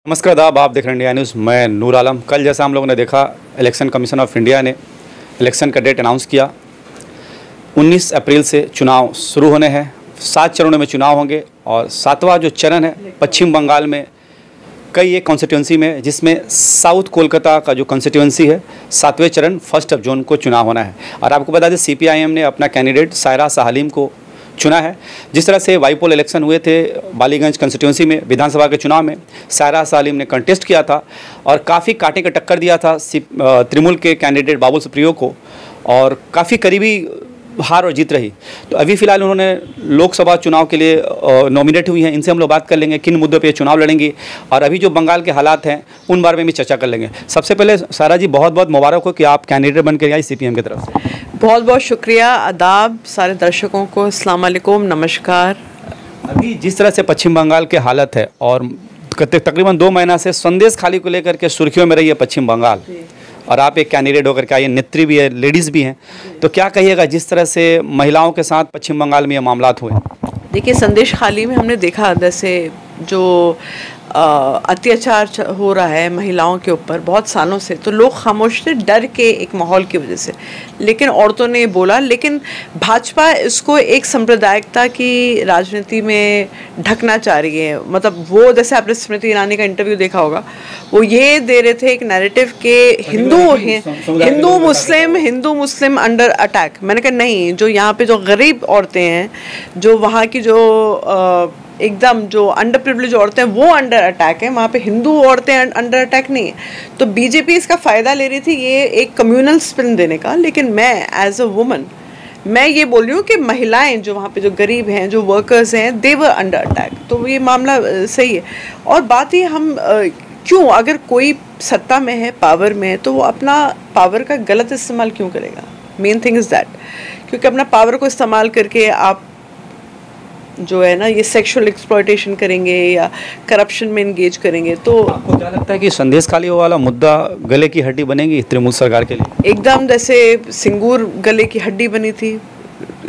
नमस्कार आदाब, आप देख रहे हैं इंडिया न्यूज़। मैं नूर आलम। कल जैसा हम लोगों ने देखा, इलेक्शन कमीशन ऑफ इंडिया ने इलेक्शन का डेट अनाउंस किया। 19 अप्रैल से चुनाव शुरू होने हैं। 7 चरणों में चुनाव होंगे और 7वां जो चरण है पश्चिम बंगाल में कई एक कॉन्स्टिट्यूंसी में, जिसमें साउथ कोलकाता का जो कॉन्स्टिट्यूंसी है 7वें चरण 1 जून को चुनाव होना है। और आपको बता दें CPIM ने अपना कैंडिडेट सायरा शाह हलीम को चुना है। जिस तरह से बाईपोल इलेक्शन हुए थे बालीगंज कंस्टिट्यूंसी में विधानसभा के चुनाव में, सायरा शाह हलीम ने कंटेस्ट किया था और काफ़ी कांटे का टक्कर दिया था तृणमूल के कैंडिडेट बाबुल सुप्रियो को, और काफ़ी करीबी हार और जीत रही। तो अभी फ़िलहाल उन्होंने लोकसभा चुनाव के लिए नॉमिनेट हुई हैं। इनसे हम लोग बात कर लेंगे किन मुद्दों पे चुनाव लड़ेंगी और अभी जो बंगाल के हालात हैं उन बारे में भी चर्चा कर लेंगे। सबसे पहले सायरा जी, बहुत बहुत मुबारक हो कि आप कैंडिडेट बन के आई CPM की तरफ से। बहुत बहुत शुक्रिया। आदाब सारे दर्शकों को, अस्सलाम वालेकुम, नमस्कार। अभी जिस तरह से पश्चिम बंगाल के हालत है और तकरीबन 2 महीना से संदेश खाली को लेकर के सुर्खियों में रही है पश्चिम बंगाल, और आप एक कैंडिडेट होकर के आइए, नेत्री भी है, लेडीज़ भी हैं, तो क्या कहिएगा जिस तरह से महिलाओं के साथ पश्चिम बंगाल में ये मामलात हुए? देखिए, संदेश खाली में हमने देखा जैसे जो अत्याचार हो रहा है महिलाओं के ऊपर बहुत सालों से, तो लोग खामोश थे डर के एक माहौल की वजह से, लेकिन औरतों ने बोला। लेकिन भाजपा इसको एक सांप्रदायिकता की राजनीति में ढकना चाह रही है। मतलब वो, जैसे आपने स्मृति ईरानी का इंटरव्यू देखा होगा, वो ये दे रहे थे एक नैरेटिव के हिंदू मुस्लिम अंडर अटैक। मैंने कहा नहीं, जो यहाँ पे जो गरीब औरतें हैं, जो वहाँ की जो एकदम जो अंडर प्रिविलेज औरतें हैं, वो अंडर अटैक है। वहाँ पे हिंदू औरतें अंडर अटैक नहीं है। तो बीजेपी इसका फ़ायदा ले रही थी, ये एक कम्युनल स्पिन देने का। लेकिन मैं एज अ वुमन मैं ये बोल रही हूँ कि महिलाएं जो वहाँ पे जो गरीब हैं, जो वर्कर्स हैं, दे वर अंडर अटैक। तो ये मामला सही है। और बात ये, हम क्यों, अगर कोई सत्ता में है, पावर में है, तो वो अपना पावर का गलत इस्तेमाल क्यों करेगा? Main thing is that. क्योंकि अपना पावर को इस्तेमाल करके आप जो है ना, ये सेक्सुअल एक्सप्लॉयटेशन करेंगे या करप्शन में इंगेज करेंगे। तो आपको क्या लगता है कि संदेश खाली वाला मुद्दा गले की हड्डी बनेगी तृणमूल सरकार के लिए? एकदम, जैसे सिंगूर गले की हड्डी बनी थी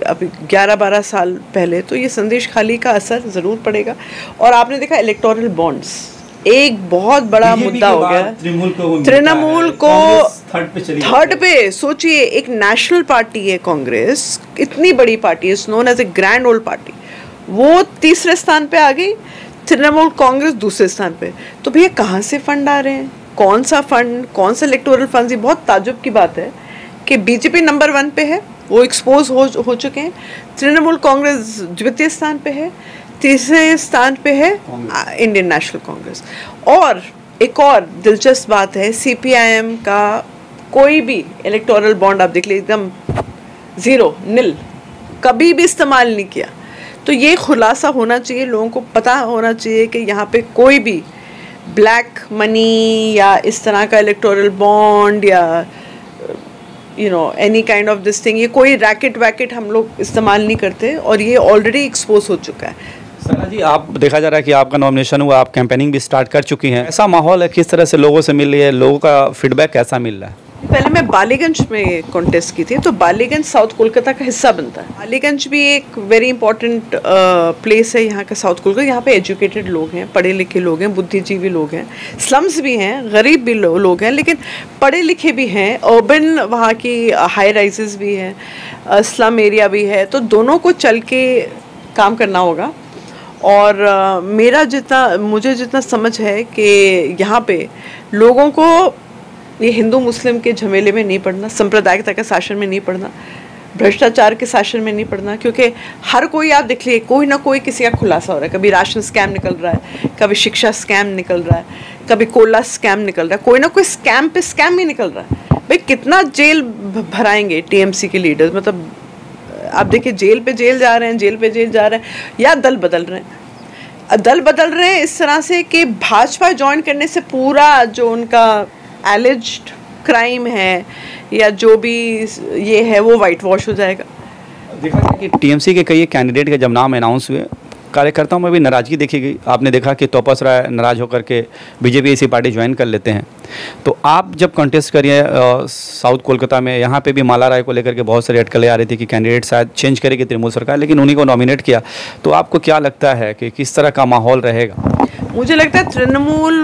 अभी 11-12 साल पहले, तो ये संदेश खाली का असर ज़रूर पड़ेगा। और आपने देखा इलेक्टोरल बॉन्ड्स एक बहुत बड़ा मुद्दा हो गया। तृणमूल को थर्ड पे, सोचिए, एक नेशनल पार्टी है कांग्रेस, इतनी बड़ी party, is known as a grand old party, वो तीसरे स्थान पे आ गई, तृणमूल कांग्रेस दूसरे स्थान पे। तो भैया कहाँ से फंड आ रहे हैं? कौन सा फंड, कौन सा इलेक्टोरल फंड? ये बहुत ताज्जुब की बात है कि बीजेपी नंबर 1 पे है, वो एक्सपोज हो चुके हैं। तृणमूल कांग्रेस द्वितीय स्थान पे है, तीसरे स्थान पे है इंडियन नेशनल कांग्रेस। और एक और दिलचस्प बात है, CPIM का कोई भी इलेक्टोरल बॉन्ड आप देख लीजिए, एकदम ज़ीरो, नील, कभी भी इस्तेमाल नहीं किया। तो ये खुलासा होना चाहिए, लोगों को पता होना चाहिए कि यहाँ पे कोई भी ब्लैक मनी या इस तरह का इलेक्टोरल बॉन्ड या any kind of this thing, ये कोई रैकेट वैकेट हम लोग इस्तेमाल नहीं करते, और ये ऑलरेडी एक्सपोज हो चुका है। सायरा जी, आप देखा जा रहा है कि आपका नॉमिनेशन हुआ, आप कैंपेनिंग भी स्टार्ट कर चुकी हैं। ऐसा माहौल है, किस तरह से लोगों से मिल रही है, लोगों का फीडबैक कैसा मिल रहा है? पहले मैं बालीगंज में कॉन्टेस्ट की थी, तो बालीगंज साउथ कोलकाता का हिस्सा बनता है। बालीगंज भी एक वेरी इंपॉर्टेंट प्लेस है यहाँ का, साउथ कोलकाता। यहाँ पे एजुकेटेड लोग हैं, पढ़े लिखे लोग हैं, बुद्धिजीवी लोग हैं, स्लम्स भी हैं, गरीब भी लोग हैं, लेकिन पढ़े लिखे भी हैं। अर्बन वहाँ की हाई राइजेस भी हैं, स्लम एरिया भी है। तो दोनों को चल के काम करना होगा। और मुझे जितना समझ है कि यहाँ पे लोगों को ये हिंदू मुस्लिम के झमेले में नहीं पड़ना, सांप्रदायिकता के शासन में नहीं पड़ना, भ्रष्टाचार के शासन में नहीं पड़ना। क्योंकि हर कोई, आप देख लीजिए, कोई ना कोई किसी का खुलासा हो रहा है। कभी राशन स्कैम निकल रहा है, कभी शिक्षा स्कैम निकल रहा है, कभी कोयला स्कैम निकल रहा है, कोई ना कोई स्कैम पे स्कैम ही निकल रहा है। भाई कितना जेल भराएंगे TMC के लीडर्स? मतलब आप देखिए, जेल पे जेल जा रहे हैं, जेल पे जेल जा रहे हैं, या दल बदल रहे हैं। दल बदल रहे हैं इस तरह से कि भाजपा ज्वाइन करने से पूरा जो उनका एलिज्ड क्राइम है या जो भी ये है, वो वाइट वॉश हो जाएगा। देखा गया कि TMC के कई कैंडिडेट के जब नाम अनाउंस हुए, कार्यकर्ताओं में भी नाराज़गी देखी गई। आपने देखा कि तोपस राय नाराज़ होकर के बीजेपी ऐसी पार्टी ज्वाइन कर लेते हैं। तो आप जब कॉन्टेस्ट करिए साउथ कोलकाता में, यहाँ पे भी माला राय को लेकर के बहुत सारी अटकलें आ रही थी कि कैंडिडेट शायद चेंज करेगी तृणमूल सरकार, लेकिन उन्हीं को नॉमिनेट किया। तो आपको क्या लगता है कि किस तरह का माहौल रहेगा? मुझे लगता है तृणमूल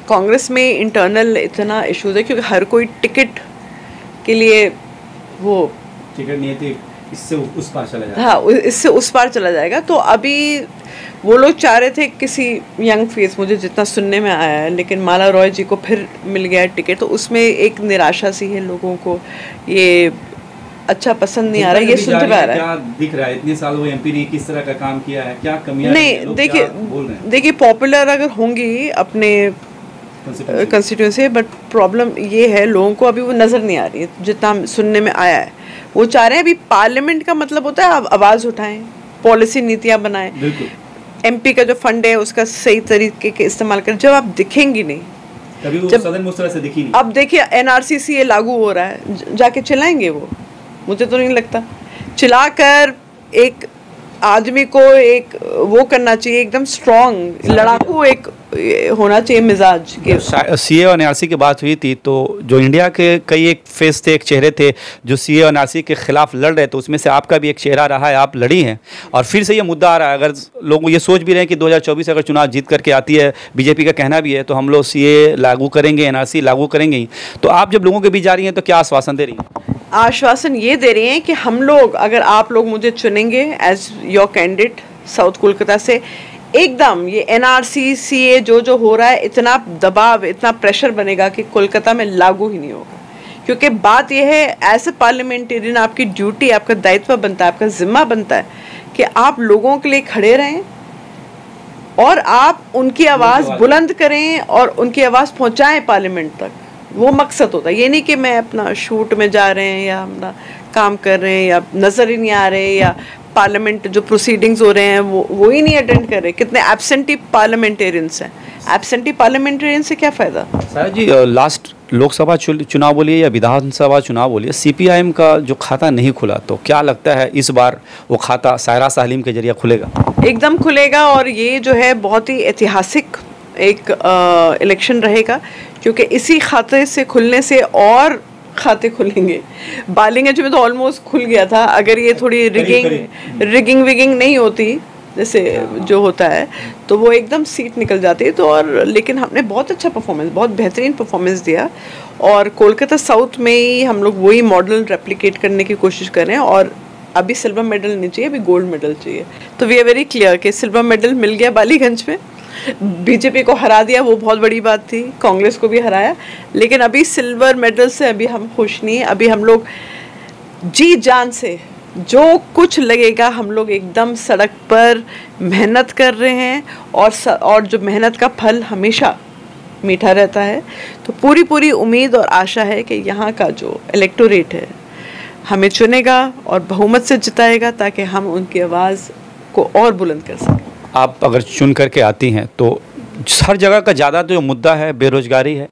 कांग्रेस में इंटरनल इतना इश्यूज है क्योंकि हर कोई टिकट के लिए वो टिकट नहीं थी, इससे उस पार चला जाएगा। हाँ, इससे उस पार चला जाएगा। तो अभी वो लोग चाह रहे थे किसी यंग फेस, मुझे जितना सुनने में आया है, लेकिन माला रॉय जी को फिर मिल गया टिकट, तो उसमें एक निराशा सी है लोगों को, ये अच्छा पसंद नहीं आ रहा है, ये सुनते हुए आ रहा है। क्या दिख रहा है इतने साल वो एमपी ने किस तरह का काम किया है, क्या कमियां नहीं, देखिए पॉपुलर अगर होंगी अपने कंस्टिट्यूंसी, बट प्रॉब्लम ये है लोगों को अभी वो नज़र नहीं आ रही है जितना सुनने में आया है। वो चाह रहे हैं अभी पार्लियामेंट का मतलब होता है आप आवाज़ उठाएं, पॉलिसी नीतियाँ बनाएं, एमपी का जो फंड है उसका सही तरीके के इस्तेमाल करें। जब आप दिखेंगी नहीं, कभी वो सदन में उस तरह से दिखी नहीं। अब देखिए एनआरसीसी लागू हो रहा है, जाके चिल्लाएंगे वो? मुझे तो नहीं लगता। चिल्लाकर एक आदमी को एक वो करना चाहिए, एकदम स्ट्रॉन्ग लड़ाकू एक होना चाहिए मिजाज के। सीए और एनआरसी की बात हुई थी तो जो इंडिया के कई एक फेस थे, एक चेहरे थे जो सीए और एनआरसी के खिलाफ लड़ रहे थे, उसमें से आपका भी एक चेहरा रहा है, आप लड़ी हैं और फिर से ये मुद्दा आ रहा है। अगर लोग ये सोच भी रहे हैं कि 2024 अगर चुनाव जीत करके आती है, बीजेपी का कहना भी है तो हम लोग सीए लागू करेंगे, एनआरसी लागू करेंगे ही, तो आप जब लोगों के बीच जा रही हैं तो क्या आश्वासन दे रही हैं? आश्वासन ये दे रहे हैं कि हम लोग, अगर आप लोग मुझे चुनेंगे as your candidate south Kolkata से, एकदम ये एनआरसी सीए जो हो रहा है, इतना दबाव, इतना प्रेशर बनेगा कि कोलकाता में लागू ही नहीं होगा। क्योंकि बात यह है, एज ए पार्लियामेंटेरियन आपकी ड्यूटी, आपका दायित्व बनता है, आपका जिम्मा बनता है कि आप लोगों के लिए खड़े रहें और आप उनकी आवाज़ बुलंद करें और उनकी आवाज़ पहुँचाएँ पार्लियामेंट तक। वो मकसद होता है, ये नहीं कि मैं अपना शूट में जा रहे हैं या अपना काम कर रहे हैं या नज़र ही नहीं आ रहे या पार्लियामेंट जो प्रोसीडिंग्स हो रहे हैं वो ही नहीं अटेंड कर रहे। कितने एब्सेंटी पार्लियामेंटेरियंस हैं, एब्सेंटी पार्लियामेंटेरियन से क्या फ़ायदा? सर जी, लास्ट लोकसभा चुनाव बोलिए या विधानसभा चुनाव बोलिए, सीपीआईएम का जो खाता नहीं खुला, तो क्या लगता है इस बार वो खाता सायरा सालीम के जरिए खुलेगा? एकदम खुलेगा और ये जो है बहुत ही ऐतिहासिक एक इलेक्शन रहेगा क्योंकि इसी खाते से खुलने से और खाते खुलेंगे। बालीगंज में तो ऑलमोस्ट खुल गया था, अगर ये थोड़ी रिगिंग विगिंग नहीं होती जैसे जो होता है तो वो एकदम सीट निकल जाती है। तो और लेकिन हमने बहुत अच्छा परफॉर्मेंस, बहुत बेहतरीन परफॉर्मेंस दिया और कोलकाता साउथ में ही हम लोग वही मॉडल रेप्लिकेट करने की कोशिश कर रहे हैं। और अभी सिल्वर मेडल नहीं चाहिए, अभी गोल्ड मेडल चाहिए। तो वी आर वेरी क्लियर कि सिल्वर मेडल मिल गया बालीगंज में, बीजेपी को हरा दिया, वो बहुत बड़ी बात थी, कांग्रेस को भी हराया, लेकिन अभी सिल्वर मेडल से अभी हम खुश नहीं हैं। अभी हम लोग जी जान से जो कुछ लगेगा हम लोग एकदम सड़क पर मेहनत कर रहे हैं और जो मेहनत का फल हमेशा मीठा रहता है। तो पूरी उम्मीद और आशा है कि यहाँ का जो इलेक्टोरेट है हमें चुनेगा और बहुमत से जिताएगा ताकि हम उनकी आवाज़ को और बुलंद कर सकें। आप अगर चुन करके आती हैं तो हर जगह का ज़्यादा जो मुद्दा है बेरोजगारी है,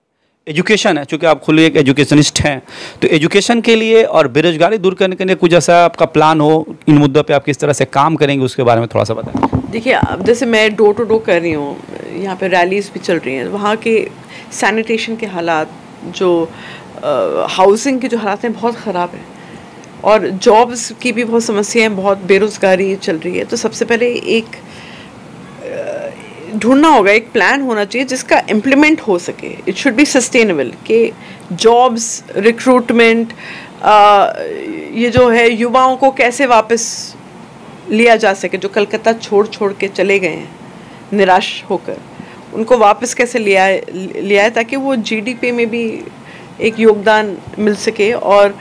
एजुकेशन है, चूँकि आप खुद एक एजुकेशनिस्ट हैं, तो एजुकेशन के लिए और बेरोजगारी दूर करने के लिए कुछ ऐसा आपका प्लान हो, इन मुद्दों पे आप किस तरह से काम करेंगे उसके बारे में थोड़ा सा बताएं। देखिए, अब जैसे मैं डोर टू डोर कर रही हूँ, यहाँ पे रैलीज भी चल रही हैं, वहाँ के सैनिटेशन के हालात, जो हाउसिंग के जो हालात हैं बहुत ख़राब है और जॉब्स की भी बहुत समस्याएँ, बहुत बेरोज़गारी चल रही है। तो सबसे पहले एक ढूंढना होगा, एक प्लान होना चाहिए जिसका इम्प्लीमेंट हो सके। इट शुड बी सस्टेनेबल कि जॉब्स, रिक्रूटमेंट, ये जो है युवाओं को कैसे वापस लिया जा सके, जो कलकत्ता छोड़ के चले गए हैं निराश होकर, उनको वापस कैसे लिया है ताकि वो जीडीपी में भी एक योगदान मिल सके और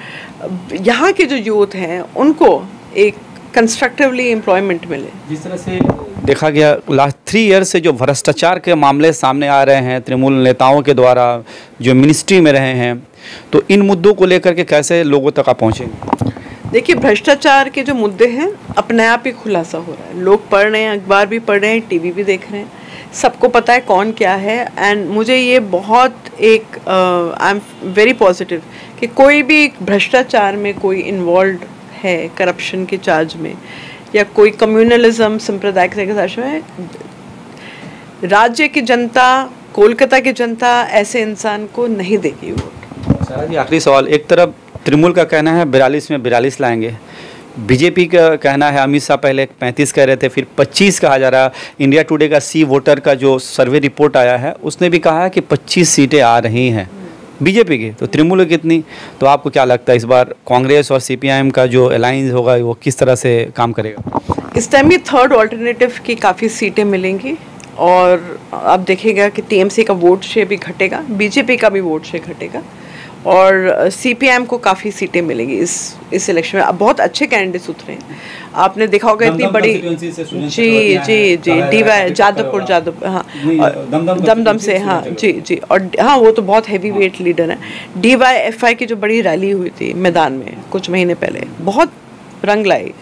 यहाँ के जो यूथ हैं उनको एक कंस्ट्रक्टिवली एम्प्लॉयमेंट मिले। जिस तरह से देखा गया लास्ट 3 ईयर से जो भ्रष्टाचार के मामले सामने आ रहे हैं तृणमूल नेताओं के द्वारा जो मिनिस्ट्री में रहे हैं, तो इन मुद्दों को लेकर के कैसे लोगों तक आप पहुँचेंगे? देखिए, भ्रष्टाचार के जो मुद्दे हैं अपने आप ही खुलासा हो रहा है, लोग पढ़ रहे हैं, अखबार भी पढ़ रहे हैं, टीवी भी देख रहे हैं, सबको पता है कौन क्या है। एंड मुझे ये बहुत एक आई एम वेरी पॉजिटिव कि कोई भी भ्रष्टाचार में कोई इन्वॉल्व है, करप्शन के चार्ज में या कोई कम्युनलिज्म सांप्रदायिक के साथ में, राज्य की जनता, कोलकाता की जनता ऐसे इंसान को नहीं देगी वोट। सारा जी, आखिरी सवाल, एक तरफ तृणमूल का कहना है 42 में 42 लाएंगे, बीजेपी का कहना है, अमित शाह पहले 35 कह रहे थे, फिर 25 कहा जा रहा। इंडिया टुडे का सी वोटर का जो सर्वे रिपोर्ट आया है उसने भी कहा है कि 25 सीटें आ रही हैं बीजेपी की। तो तृणमूल की कितनी? तो आपको क्या लगता है इस बार कांग्रेस और सीपीआईएम का जो अलायंस होगा वो किस तरह से काम करेगा? इस टाइम ये थर्ड ऑल्टरनेटिव की काफ़ी सीटें मिलेंगी और आप देखिएगा कि टीएमसी का वोट शेयर भी घटेगा, बीजेपी का भी वोट शेयर घटेगा और सीपीएम को काफ़ी सीटें मिलेंगी इस इलेक्शन में। अब बहुत अच्छे कैंडिडेट्स उतरे हैं, आपने देखा होगा इतनी बड़ी। जी डीवाई जादवपुर हाँ, दमदम से, हाँ जी और हाँ वो तो बहुत हैवी वेट लीडर है। DYFI की जो बड़ी रैली हुई थी मैदान में कुछ महीने पहले, बहुत रंग लाई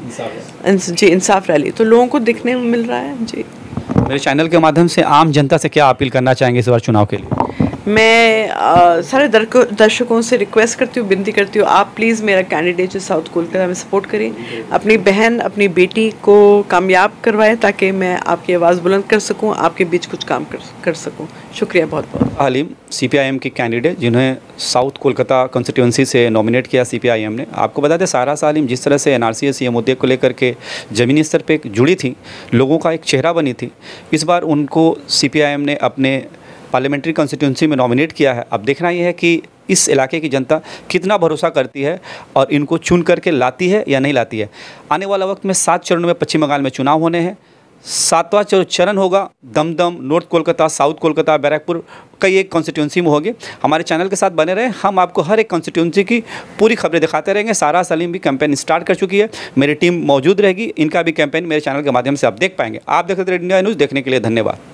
जी, इंसाफ रैली, तो लोगों को दिखने में मिल रहा है जी। मेरे चैनल के माध्यम से आम जनता से क्या अपील करना चाहेंगे इस बार चुनाव के लिए? मैं सारे दर्शकों से रिक्वेस्ट करती हूँ, विनती करती हूँ, आप प्लीज़ मेरा कैंडिडेट साउथ कोलकाता में सपोर्ट करें, अपनी बहन अपनी बेटी को कामयाब करवाएं ताकि मैं आपकी आवाज़ बुलंद कर सकूँ, आपके बीच कुछ काम कर सकूँ। शुक्रिया बहुत बहुत। हलीम सीपीआईएम की कैंडिडेट जिन्हें साउथ कोलकाता कॉन्स्टिट्यूंसी से नॉमिनेट किया सीपीआईएम ने। आपको बता दें सारा सालिम जिस तरह से एनआरसी ये मुद्दे को लेकर के ज़मीनी स्तर पे जुड़ी थी, लोगों का एक चेहरा बनी थी, इस बार उनको सीपीआईएम ने अपने पार्लियामेंट्री कॉन्स्टिट्यूंसी में नॉमिनेट किया है। अब देखना यह है कि इस इलाके की जनता कितना भरोसा करती है और इनको चुन करके लाती है या नहीं लाती है। आने वाला वक्त में 7 चरणों में पश्चिम बंगाल में चुनाव होने हैं। 7वां चरण होगा दमदम, नॉर्थ कोलकाता, साउथ कोलकाता, बैरकपुर, कई एक कॉन्स्टिट्यूंसी में होगी। हमारे चैनल के साथ बने रहे, हम आपको हर एक कॉन्स्टिट्यूंसी की पूरी खबरें दिखाते रहेंगे। सारा सलीम भी कैंपेन स्टार्ट कर चुकी है, मेरी टीम मौजूद रहेगी, इनका भी कैंपेन मेरे चैनल के माध्यम से आप देख पाएंगे। आप देखते रहिए इंडिया न्यूज़, देखने के लिए धन्यवाद।